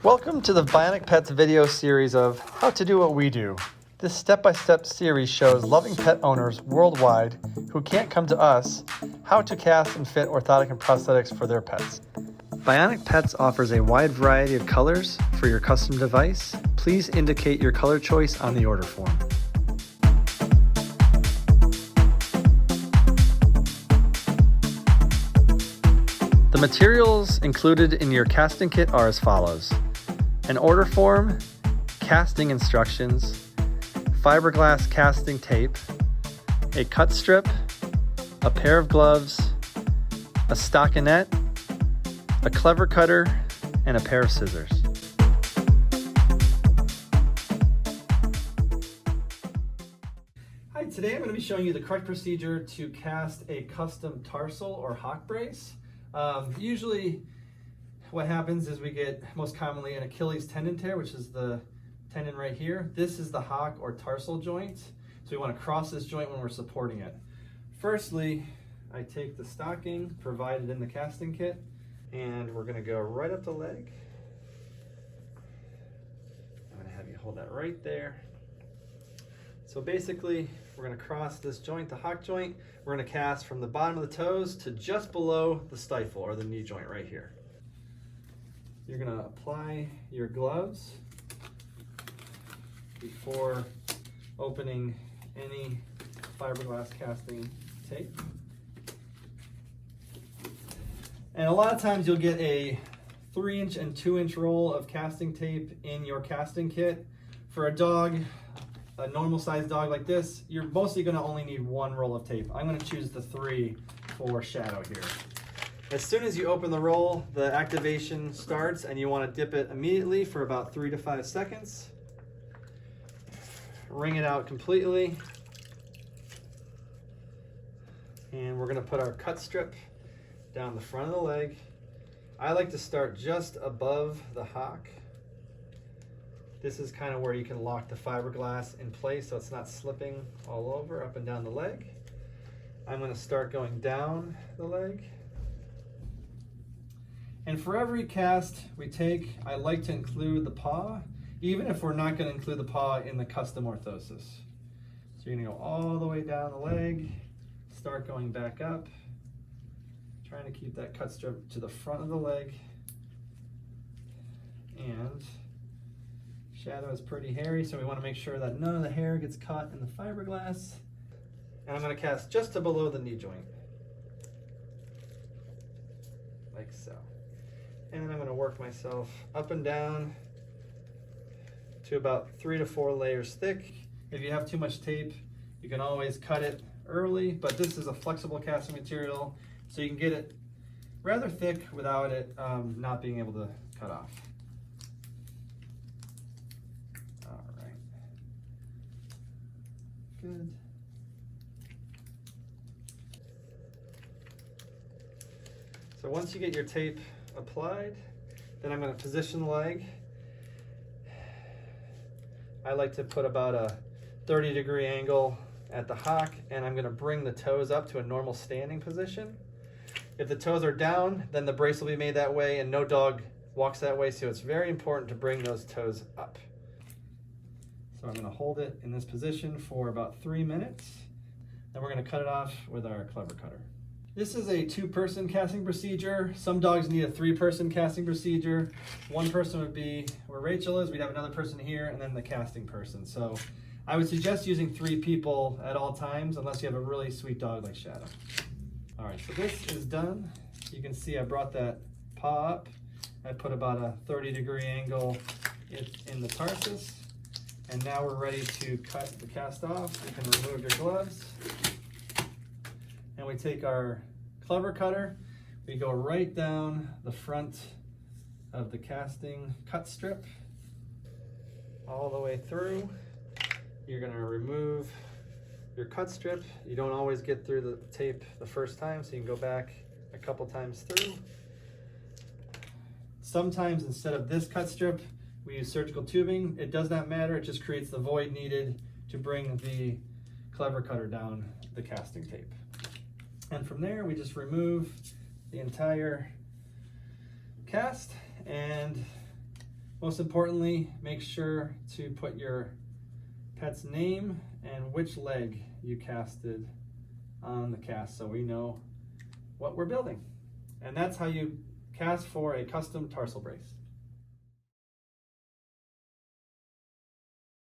Welcome to the Bionic Pets video series of How to Do What We Do. This step-by-step series shows loving pet owners worldwide who can't come to us how to cast and fit orthotic and prosthetics for their pets. Bionic Pets offers a wide variety of colors for your custom device. Please indicate your color choice on the order form. The materials included in your casting kit are as follows: an order form, casting instructions, fiberglass casting tape, a cut strip, a pair of gloves, a stockinette, a clever cutter, and a pair of scissors. Hi, today I'm going to be showing you the correct procedure to cast a custom tarsal or hock brace. Usually what happens is we get most commonly an Achilles tendon tear, which is the tendon right here. This is the hock or tarsal joint. So we want to cross this joint when we're supporting it. Firstly, I take the stocking provided in the casting kit and we're going to go right up the leg. I'm going to have you hold that right there. So basically, we're going to cross this joint, the hock joint. We're going to cast from the bottom of the toes to just below the stifle or the knee joint right here. You're going to apply your gloves before opening any fiberglass casting tape. And a lot of times you'll get a 3-inch and 2-inch roll of casting tape in your casting kit. For a dog, a normal sized dog like this, you're mostly going to only need 1 roll of tape. I'm going to choose the 3 for Shadow here. As soon as you open the roll, the activation starts and you want to dip it immediately for about 3 to 5 seconds. Wring it out completely. And we're going to put our cut strip down the front of the leg. I like to start just above the hock. This is kind of where you can lock the fiberglass in place so it's not slipping all over up and down the leg. I'm going to start going down the leg. And for every cast we take, I like to include the paw, even if we're not going to include the paw in the custom orthosis. So you're going to go all the way down the leg, start going back up, trying to keep that cut strip to the front of the leg. And Shadow is pretty hairy, so we want to make sure that none of the hair gets caught in the fiberglass. And I'm going to cast just to below the knee joint, like so. And then I'm going to work myself up and down to about 3 to 4 layers thick. If you have too much tape, you can always cut it early, but this is a flexible casting material, so you can get it rather thick without it not being able to cut off. All right. Good. So once you get your tape applied, then I'm going to position the leg. I like to put about a 30-degree angle at the hock, and I'm going to bring the toes up to a normal standing position. If the toes are down, then the brace will be made that way, and no dog walks that way, so it's very important to bring those toes up. So I'm going to hold it in this position for about 3 minutes. Then we're going to cut it off with our clever cutter. This is a 2-person casting procedure. Some dogs need a 3-person casting procedure. 1 person would be where Rachel is. We'd have another person here and then the casting person. So I would suggest using 3 people at all times unless you have a really sweet dog like Shadow. All right, so this is done. You can see I brought that paw up. I put about a 30-degree angle in the tarsus. And now we're ready to cut the cast off. You can remove your gloves. And we take our clever cutter, we go right down the front of the casting cut strip, all the way through. You're going to remove your cut strip. You don't always get through the tape the first time, so you can go back a couple times through. Sometimes instead of this cut strip, we use surgical tubing. It does not matter, it just creates the void needed to bring the clever cutter down the casting tape. And from there, we just remove the entire cast and Most importantly, make sure to put your pet's name and which leg you casted on the cast so we know what we're building. And that's how you cast for a custom tarsal brace.